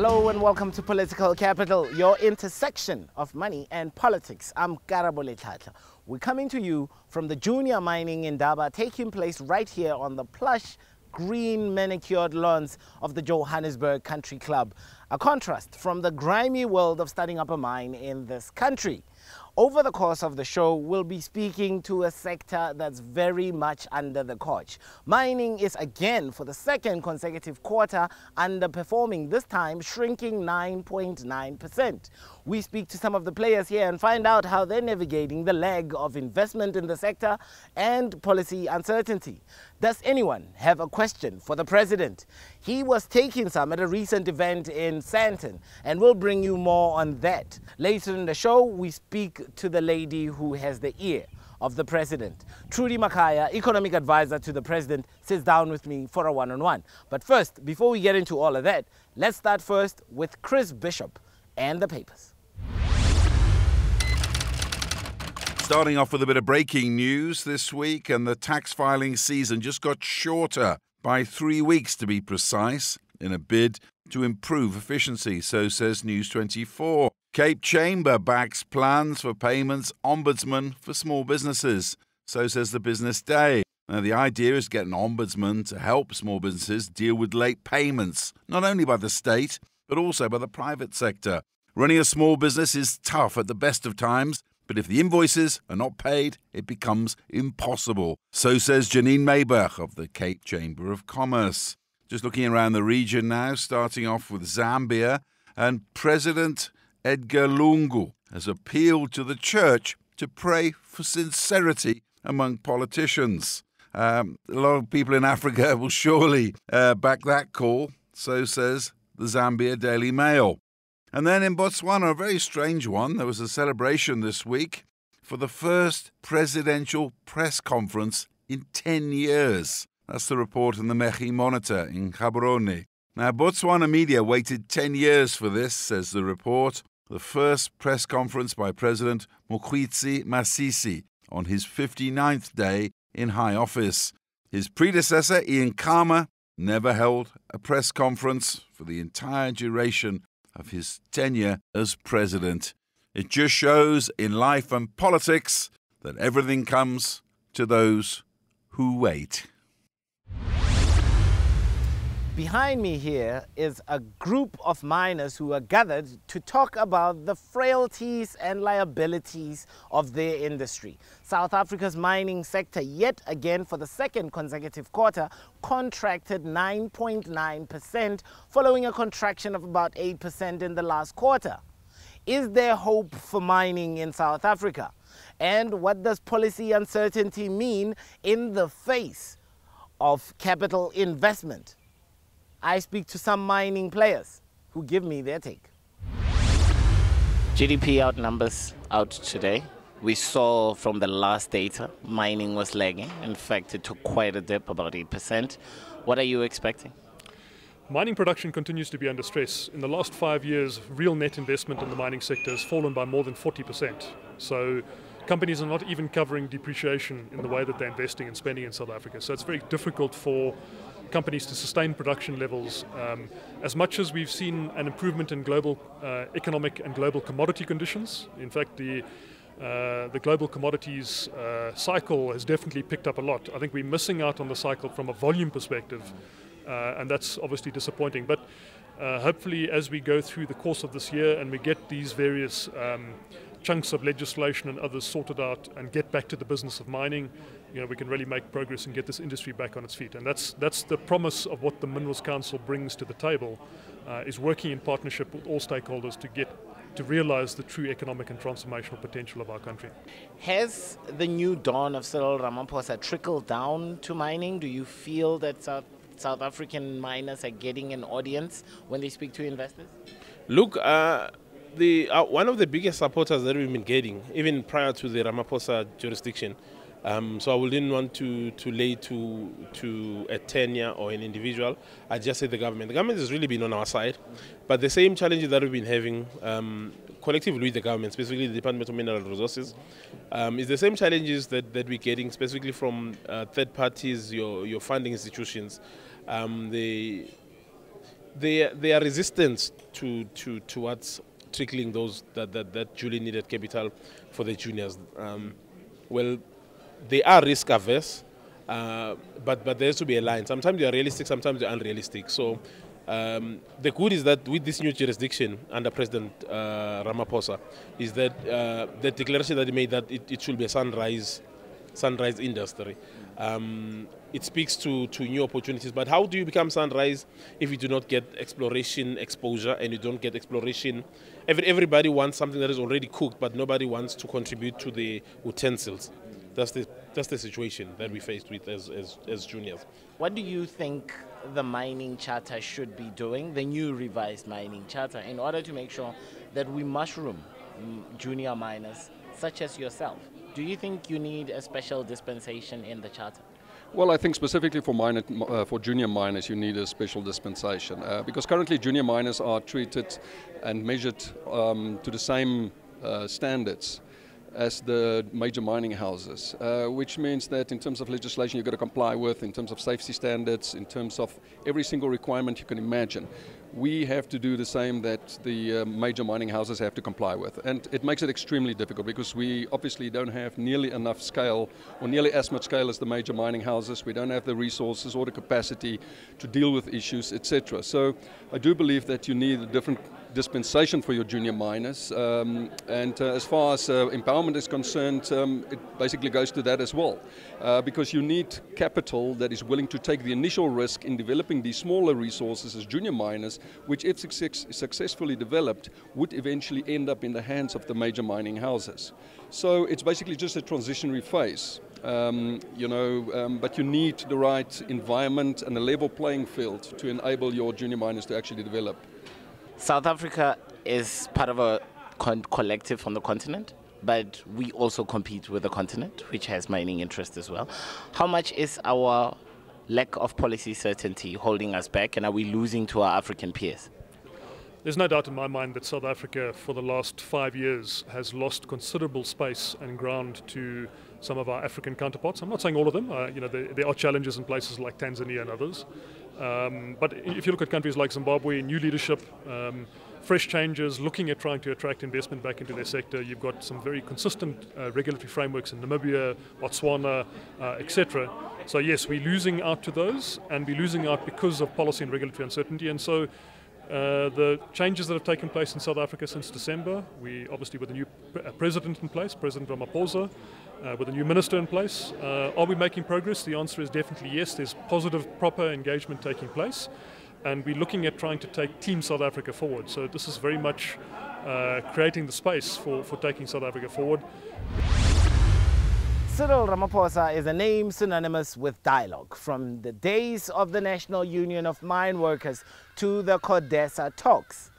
Hello and welcome to Political Capital, your intersection of money and politics. I'm Karabo Lethatla. We're coming to you from the junior mining indaba taking place right here on the plush, green, manicured lawns of the Johannesburg Country Club. A contrast from the grimy world of starting up a mine in this country. Over the course of the show, we'll be speaking to a sector that's very much under the cosh. Mining is again, for the second consecutive quarter, underperforming, this time shrinking 9.9%. We speak to some of the players here and find out how they're navigating the lag of investment in the sector and policy uncertainty. Does anyone have a question for the president? He was taking some at a recent event in Sandton, and we'll bring you more on that. Later in the show, we speak to the lady who has the ear of the president. Trudy Makaya, economic advisor to the president, sits down with me for a one-on-one. But first, before we get into all of that, let's start first with Chris Bishop and the papers. Starting off with a bit of breaking news this week, and the tax filing season just got shorter by 3 weeks to be precise, in a bid to improve efficiency, so says News 24. Cape Chamber backs plans for payments ombudsman for small businesses, so says the Business Day. Now, the idea is to get an ombudsman to help small businesses deal with late payments, not only by the state, but also by the private sector. Running a small business is tough at the best of times, but if the invoices are not paid, it becomes impossible. So says Janine Mayberg of the Cape Chamber of Commerce. Just looking around the region now, starting off with Zambia, and President Edgar Lungu has appealed to the church to pray for sincerity among politicians. A lot of people in Africa will surely back that call, so says the Zambia Daily Mail. And then in Botswana, a very strange one. There was a celebration this week for the first presidential press conference in 10 years. That's the report in the Mechi Monitor in Gaborone. Now, Botswana media waited 10 years for this, says the report. The first press conference by President Mokgweetsi Masisi on his 59th day in high office. His predecessor, Ian Khama, never held a press conference for the entire duration of his tenure as president. It just shows in life and politics that everything comes to those who wait. Behind me here is a group of miners who are gathered to talk about the frailties and liabilities of their industry. South Africa's mining sector, yet again for the second consecutive quarter, contracted 9.9%, following a contraction of about 8% in the last quarter. Is there hope for mining in South Africa? And what does policy uncertainty mean in the face of capital investment? I speak to some mining players who give me their take. GDP numbers out today. We saw from the last data, mining was lagging. In fact, it took quite a dip, about 8%. What are you expecting? Mining production continues to be under stress. In the last 5 years, real net investment in the mining sector has fallen by more than 40%. So companies are not even covering depreciation in the way that they're investing and spending in South Africa. So it's very difficult for companies to sustain production levels. As much as we've seen an improvement in global economic and global commodity conditions, in fact the global commodities cycle has definitely picked up a lot. I think we're missing out on the cycle from a volume perspective, and that's obviously disappointing. But hopefully as we go through the course of this year and we get these various chunks of legislation and others sorted out and get back to the business of mining, we can really make progress and get this industry back on its feet. And that's the promise of what the Minerals Council brings to the table, is working in partnership with all stakeholders to realize the true economic and transformational potential of our country. Has the new dawn of Cyril Ramaphosa trickled down to mining? Do you feel that South African miners are getting an audience when they speak to investors? Look, one of the biggest supporters that we've been getting, even prior to the Ramaphosa jurisdiction, so I wouldn't want to lay to a tenure or an individual. I just say the government. The government has really been on our side, but the same challenges that we've been having collectively with the government, specifically the Department of Mineral Resources, is the same challenges that we're getting, specifically from third parties, your funding institutions. their resistance towards trickling those that duly needed capital for the juniors. Well, they are risk averse, but there has to be a line. Sometimes they are realistic, sometimes they are unrealistic. So the good is that with this new jurisdiction under President Ramaphosa, is that the declaration that he made that it should be a sunrise industry. It speaks to new opportunities, but how do you become sunrise if you do not get exploration exposure and you don't get exploration? Everybody wants something that is already cooked, but nobody wants to contribute to the utensils. That's the situation that we faced with as juniors. What do you think the mining charter should be doing, the new revised mining charter, in order to make sure that we mushroom junior miners such as yourself? Do you think you need a special dispensation in the charter? Well, I think specifically for junior miners, you need a special dispensation because currently junior miners are treated and measured to the same standards as the major mining houses, which means that in terms of legislation you've got to comply with, in terms of safety standards, in terms of every single requirement you can imagine. We have to do the same that the major mining houses have to comply with. And it makes it extremely difficult because we obviously don't have nearly enough scale or nearly as much scale as the major mining houses. We don't have the resources or the capacity to deal with issues, etc. So I do believe that you need a different dispensation for your junior miners. As far as empowerment is concerned, it basically goes to that as well. Because you need capital that is willing to take the initial risk in developing these smaller resources as junior miners, which if successfully developed would eventually end up in the hands of the major mining houses. So it's basically just a transitionary phase, but you need the right environment and a level playing field to enable your junior miners to actually develop. South Africa is part of a collective on the continent, but we also compete with the continent, which has mining interests as well. How much is our lack of policy certainty holding us back, and are we losing to our African peers? There's no doubt in my mind that South Africa for the last 5 years has lost considerable space and ground to some of our African counterparts. I'm not saying all of them, there are challenges in places like Tanzania and others. But if you look at countries like Zimbabwe, new leadership, fresh changes, looking at trying to attract investment back into their sector. You've got some very consistent regulatory frameworks in Namibia, Botswana, etc. So yes, we're losing out to those, and we're losing out because of policy and regulatory uncertainty. And so the changes that have taken place in South Africa since December, we obviously with a new president in place, President Ramaphosa, with a new minister in place. Are we making progress? The answer is definitely yes. There's positive, proper engagement taking place. And we're looking at trying to take Team South Africa forward. So this is very much creating the space for taking South Africa forward. Cyril Ramaphosa is a name synonymous with dialogue, from the days of the National Union of Mine Workers to the CODESA talks.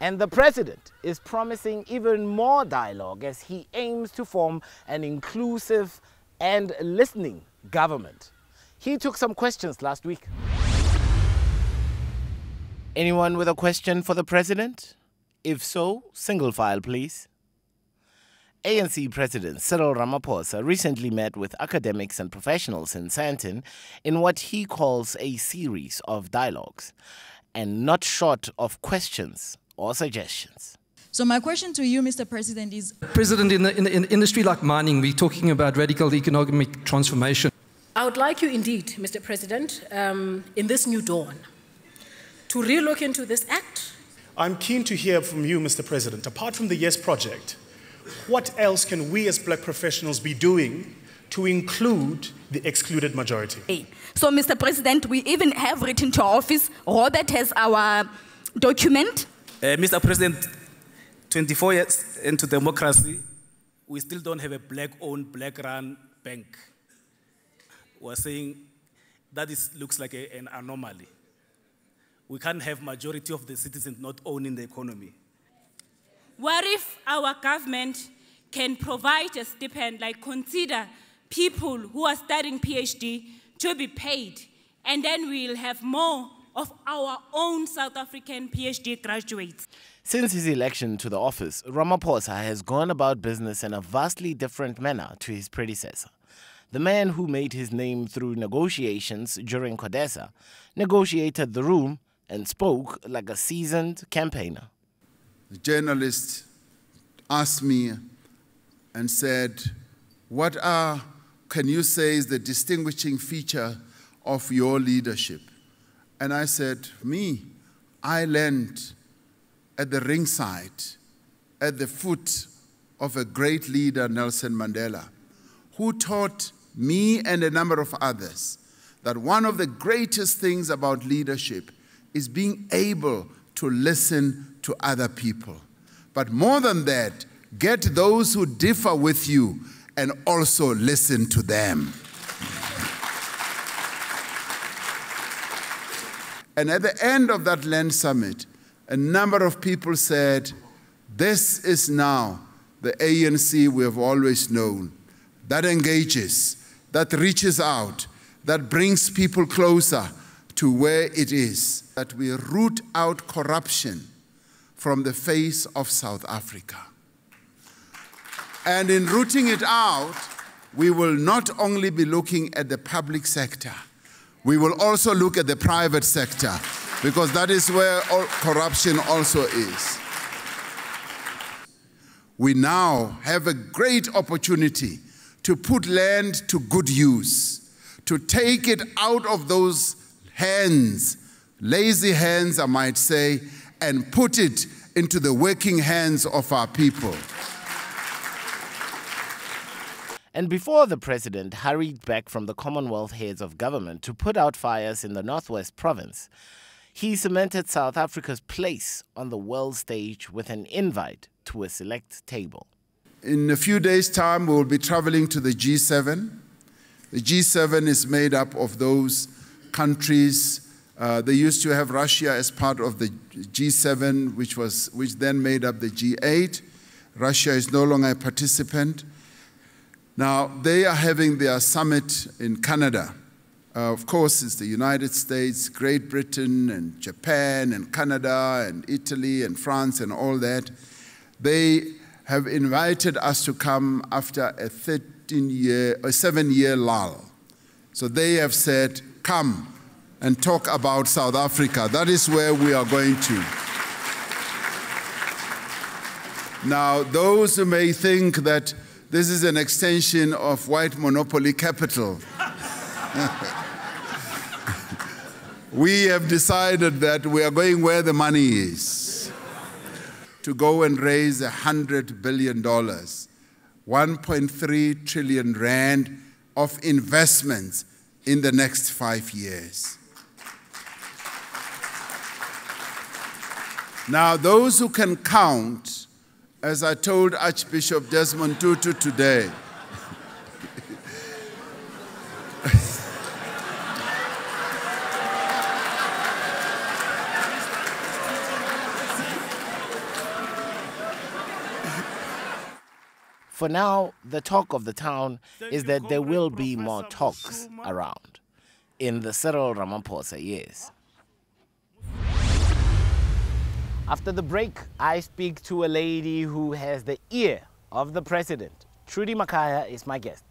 And the president is promising even more dialogue as he aims to form an inclusive and listening government. He took some questions last week. Anyone with a question for the president? If so, single file, please. ANC President Cyril Ramaphosa recently met with academics and professionals in Sandton in what he calls a series of dialogues, and not short of questions or suggestions. So my question to you, Mr. President, is... President, in an industry like mining, we're talking about radical economic transformation. I would like you indeed, Mr. President, in this new dawn, to relook into this act. I'm keen to hear from you, Mr. President. Apart from the YES project, what else can we as black professionals be doing to include the excluded majority? So, Mr. President, we even have written to our office. Robert has our document. Mr. President, 24 years into democracy, we still don't have a black-owned, black-run bank. We're saying that looks like an anomaly. We can't have majority of the citizens not owning the economy. What if our government can provide a stipend, like consider people who are studying PhD to be paid, and then we'll have more of our own South African PhD graduates? Since his election to the office, Ramaphosa has gone about business in a vastly different manner to his predecessor. The man who made his name through negotiations during CODESA negotiated the room, and spoke like a seasoned campaigner. The journalist asked me and said, what can you say is the distinguishing feature of your leadership? And I said, I learned at the ringside, at the foot of a great leader, Nelson Mandela, who taught me and a number of others that one of the greatest things about leadership is being able to listen to other people. But more than that, get those who differ with you and also listen to them. And at the end of that land summit, a number of people said, this is now the ANC we have always known, that engages, that reaches out, that brings people closer to where it is, that we root out corruption from the face of South Africa. And in rooting it out, we will not only be looking at the public sector, we will also look at the private sector, because that is where all corruption also is. We now have a great opportunity to put land to good use, to take it out of those hands, lazy hands, I might say, and put it into the working hands of our people. And before the president hurried back from the Commonwealth heads of government to put out fires in the Northwest Province, he cemented South Africa's place on the world stage with an invite to a select table. In a few days' time, we will be traveling to the G7. The G7 is made up of those countries. They used to have Russia as part of the G7, which then made up the G8. Russia is no longer a participant. Now, they are having their summit in Canada. Of course, it's the United States, Great Britain, and Japan, and Canada, and Italy, and France, and all that. They have invited us to come after a 7-year lull. So they have said, come and talk about South Africa. That is where we are going to. Now, those who may think that this is an extension of white monopoly capital, we have decided that we are going where the money is, to go and raise $100 billion, 1.3 trillion rand of investments in the next 5 years. Now, those who can count, as I told Archbishop Desmond Tutu today, For now, the talk of the town is that there will be more talks around in the Cyril Ramaphosa years. After the break, I speak to a lady who has the ear of the president. Trudy Makaya is my guest.